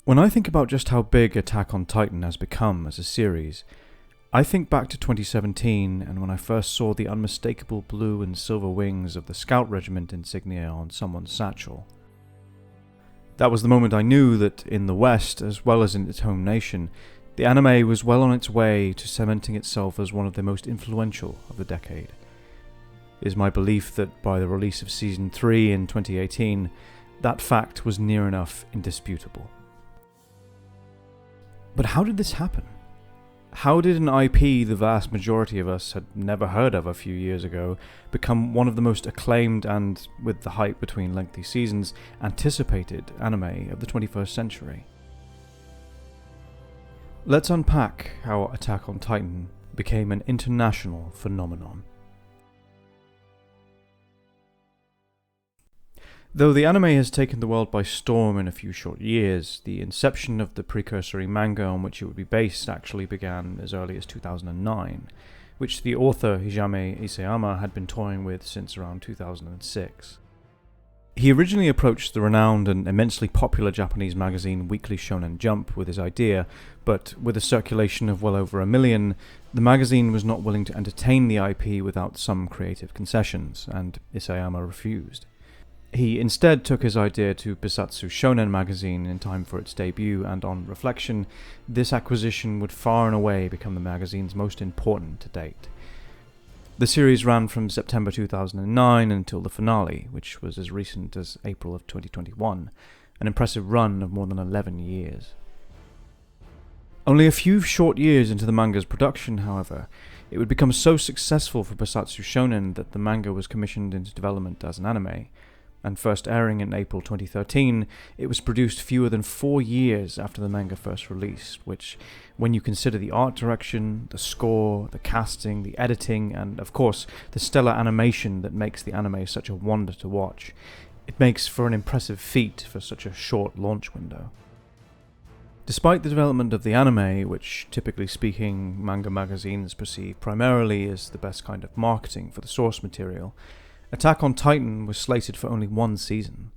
When I think about just how big Attack on Titan has become as a series, I think back to 2017 and when I first saw the unmistakable blue and silver wings of the Scout Regiment insignia on someone's satchel. That was the moment I knew that in the West, as well as in its home nation, the anime was well on its way to cementing itself as one of the most influential of the decade. It is my belief that by the release of Season 3 in 2018, that fact was near enough indisputable. But how did this happen? How did an IP the vast majority of us had never heard of a few years ago become one of the most acclaimed and, with the hype between lengthy seasons, anticipated anime of the 21st century? Let's unpack how Attack on Titan became an international phenomenon. Though the anime has taken the world by storm in a few short years, the inception of the precursory manga on which it would be based actually began as early as 2009, which the author Hajime Isayama had been toying with since around 2006. He originally approached the renowned and immensely popular Japanese magazine Weekly Shonen Jump with his idea, but with a circulation of well over 1 million, the magazine was not willing to entertain the IP without some creative concessions, and Isayama refused. He instead took his idea to Bisatsu Shonen magazine in time for its debut, and on reflection, this acquisition would far and away become the magazine's most important to date. The series ran from September 2009 until the finale, which was as recent as April of 2021, an impressive run of more than 11 years. Only a few short years into the manga's production, however, it would become so successful for Bisatsu Shonen that the manga was commissioned into development as an anime, and first airing in April 2013, it was produced fewer than 4 years after the manga first released, which, when you consider the art direction, the score, the casting, the editing, and of course the stellar animation that makes the anime such a wonder to watch, it makes for an impressive feat for such a short launch window. Despite the development of the anime, which typically speaking manga magazines perceive primarily as the best kind of marketing for the source material, Attack on Titan was slated for only 1 season.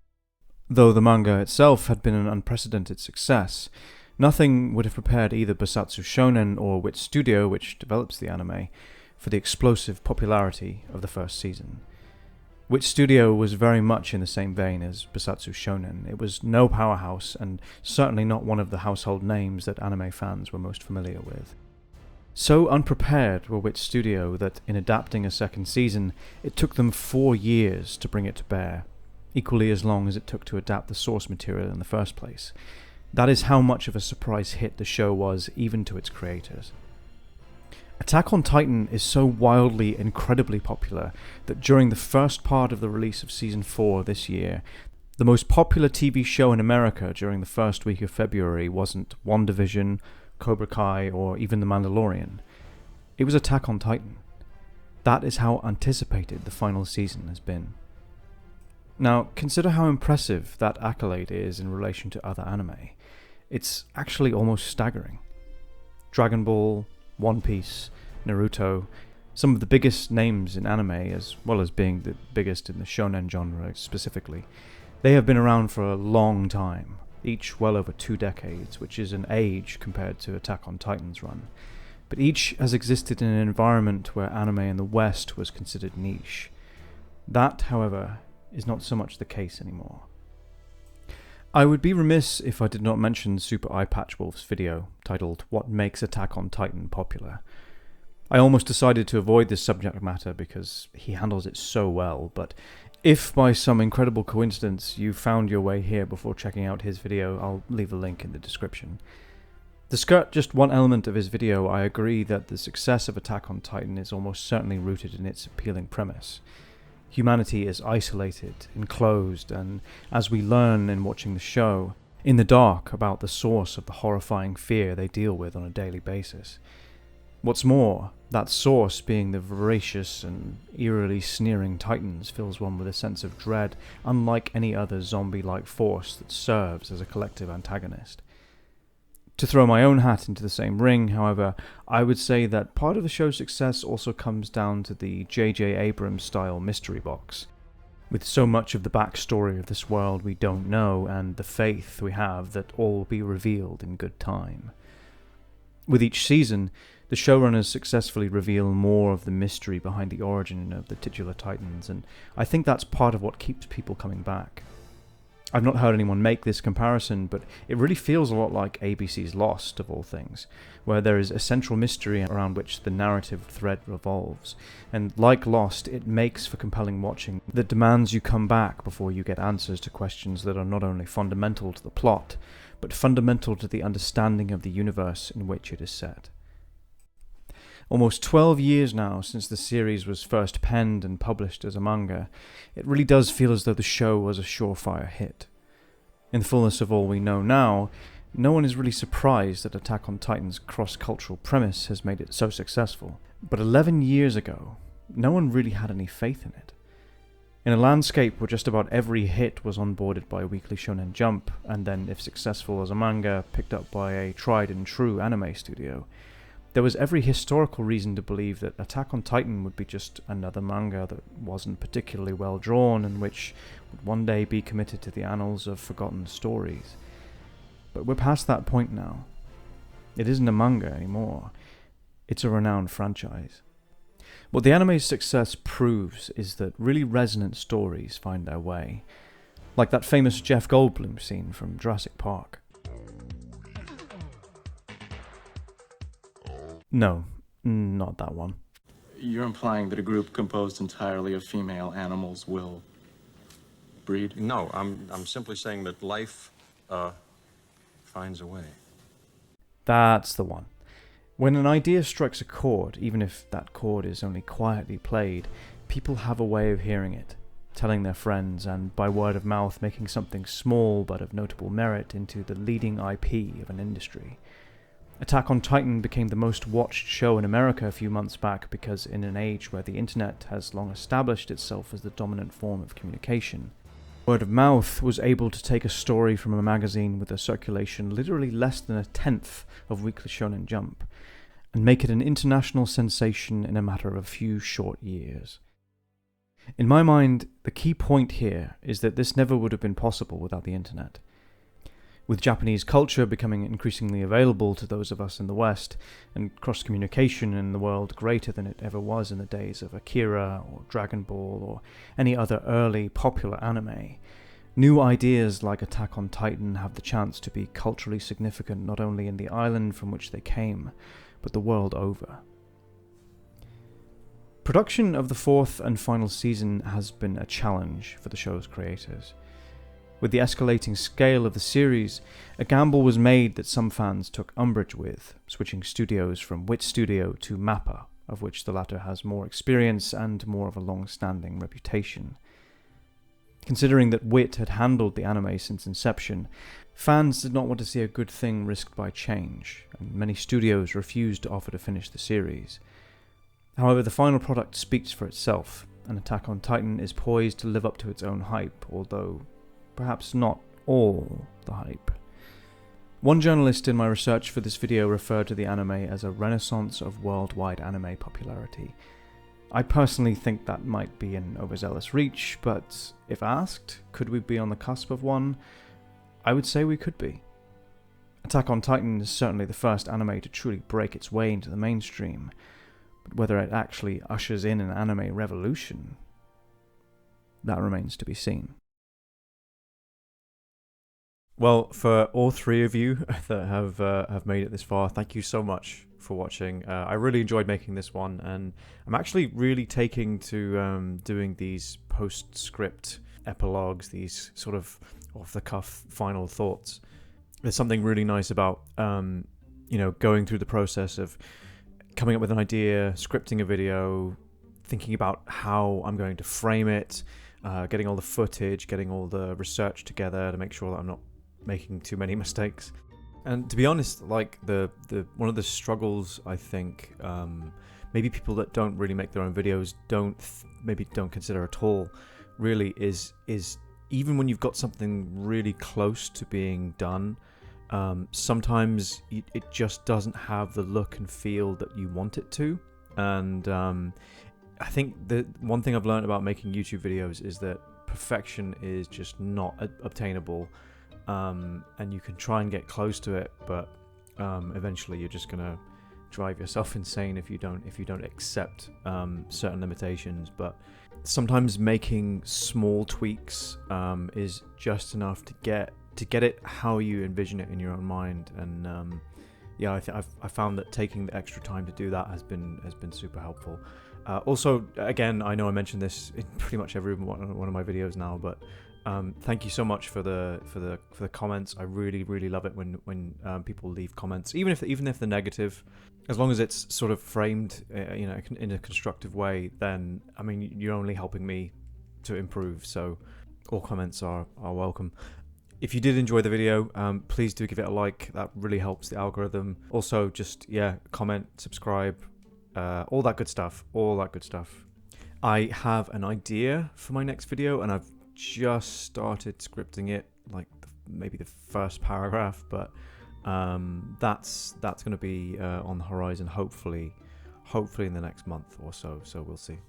Though the manga itself had been an unprecedented success, nothing would have prepared either Bisatsu Shonen or Wit Studio, which develops the anime, for the explosive popularity of the first season. Wit Studio was very much in the same vein as Bisatsu Shonen. It was no powerhouse, and certainly not one of the household names that anime fans were most familiar with. So unprepared were Wit Studio that in adapting a second season, it took them 4 years to bring it to bear, equally as long as it took to adapt the source material in the first place. That is how much of a surprise hit the show was, even to its creators. Attack on Titan is so wildly, incredibly popular that during the first part of the release of Season 4 this year, the most popular TV show in America during the first week of February wasn't WandaVision, Cobra Kai, or even The Mandalorian. It was Attack on Titan. That is how anticipated the final season has been. Now, consider how impressive that accolade is in relation to other anime. It's actually almost staggering. Dragon Ball, One Piece, Naruto, some of the biggest names in anime, as well as being the biggest in the shonen genre specifically, they have been around for a long time, each well over 2 decades, which is an age compared to Attack on Titan's run. But each has existed in an environment where anime in the West was considered niche. That, however, is not so much the case anymore. I would be remiss if I did not mention Super Eyepatchwolf's video, titled "What Makes Attack on Titan Popular." I almost decided to avoid this subject matter because he handles it so well, but if by some incredible coincidence you found your way here before checking out his video, I'll leave a link in the description. To skirt just one element of his video, I agree that the success of Attack on Titan is almost certainly rooted in its appealing premise. Humanity is isolated, enclosed, and, as we learn in watching the show, in the dark about the source of the horrifying fear they deal with on a daily basis. What's more, that source being the voracious and eerily sneering Titans fills one with a sense of dread unlike any other zombie-like force that serves as a collective antagonist. To throw my own hat into the same ring, however, I would say that part of the show's success also comes down to the J.J. Abrams-style mystery box. with so much of the backstory of this world we don't know and the faith we have that all will be revealed in good time. With each season, the showrunners successfully reveal more of the mystery behind the origin of the titular Titans, and I think that's part of what keeps people coming back. I've not heard anyone make this comparison, but it really feels a lot like ABC's Lost, of all things, where there is a central mystery around which the narrative thread revolves, and like Lost, it makes for compelling watching that demands you come back before you get answers to questions that are not only fundamental to the plot, but fundamental to the understanding of the universe in which it is set. Almost 12 years now since the series was first penned and published as a manga, it really does feel as though the show was a surefire hit. In the fullness of all we know now, no one is really surprised that Attack on Titan's cross-cultural premise has made it so successful. But 11 years ago, no one really had any faith in it. In a landscape where just about every hit was onboarded by Weekly Shonen Jump, and then, if successful as a manga, picked up by a tried-and-true anime studio, there was every historical reason to believe that Attack on Titan would be just another manga that wasn't particularly well drawn and which would one day be committed to the annals of forgotten stories. But we're past that point now. It isn't a manga anymore. It's a renowned franchise. What the anime's success proves is that really resonant stories find their way, like that famous Jeff Goldblum scene from Jurassic Park. No, not that one. You're implying that a group composed entirely of female animals will breed? No, I'm simply saying that life finds a way. That's the one. When an idea strikes a chord, even if that chord is only quietly played, people have a way of hearing it, telling their friends, and by word of mouth making something small but of notable merit into the leading IP of an industry. Attack on Titan became the most watched show in America a few months back because in an age where the internet has long established itself as the dominant form of communication, word of mouth was able to take a story from a magazine with a circulation literally less than a tenth of Weekly Shonen Jump and make it an international sensation in a matter of a few short years. In my mind, the key point here is that this never would have been possible without the internet. With Japanese culture becoming increasingly available to those of us in the West, and cross-communication in the world greater than it ever was in the days of Akira or Dragon Ball or any other early popular anime, new ideas like Attack on Titan have the chance to be culturally significant not only in the island from which they came, but the world over. Production of the fourth and final season has been a challenge for the show's creators. With the escalating scale of the series, a gamble was made that some fans took umbrage with, switching studios from Wit Studio to MAPPA, of which the latter has more experience and more of a long-standing reputation. Considering that Wit had handled the anime since inception, fans did not want to see a good thing risked by change, and many studios refused to offer to finish the series. However, the final product speaks for itself, and Attack on Titan is poised to live up to its own hype, although perhaps not all the hype. One journalist in my research for this video referred to the anime as a renaissance of worldwide anime popularity. I personally think that might be an overzealous reach, but if asked, could we be on the cusp of one? I would say we could be. Attack on Titan is certainly the first anime to truly break its way into the mainstream, but whether it actually ushers in an anime revolution, that remains to be seen. Well, for all three of you that have made it this far, thank you so much for watching. I really enjoyed making this one, and I'm actually really taking to doing these postscript epilogues, these sort of off-the-cuff final thoughts. There's something really nice about going through the process of coming up with an idea, scripting a video, thinking about how I'm going to frame it, getting all the footage, getting all the research together to make sure that I'm not making too many mistakes. And to be honest, like the one of the struggles I think maybe people that don't really make their own videos don't consider at all really is even when you've got something really close to being done, sometimes it just doesn't have the look and feel that you want it to. And I think the one thing I've learned about making YouTube videos is that perfection is just not obtainable, and you can try and get close to it, but eventually you're just gonna drive yourself insane if you don't accept certain limitations. But sometimes making small tweaks is just enough to get it how you envision it in your own mind. And yeah, I found that taking the extra time to do that has been super helpful. Also, again, I know I mentioned this in pretty much every one of my videos now, but thank you so much for the comments. I really love it when people leave comments, even if they're negative, as long as it's sort of framed in a constructive way. Then I mean, you're only helping me to improve. So all comments are welcome. If you did enjoy the video, please do give it a like. That really helps the algorithm. Also, just comment, subscribe, all that good stuff. I have an idea for my next video, and I've just started scripting it, like maybe the first paragraph, but that's going to be on the horizon, hopefully in the next month or so. So we'll see.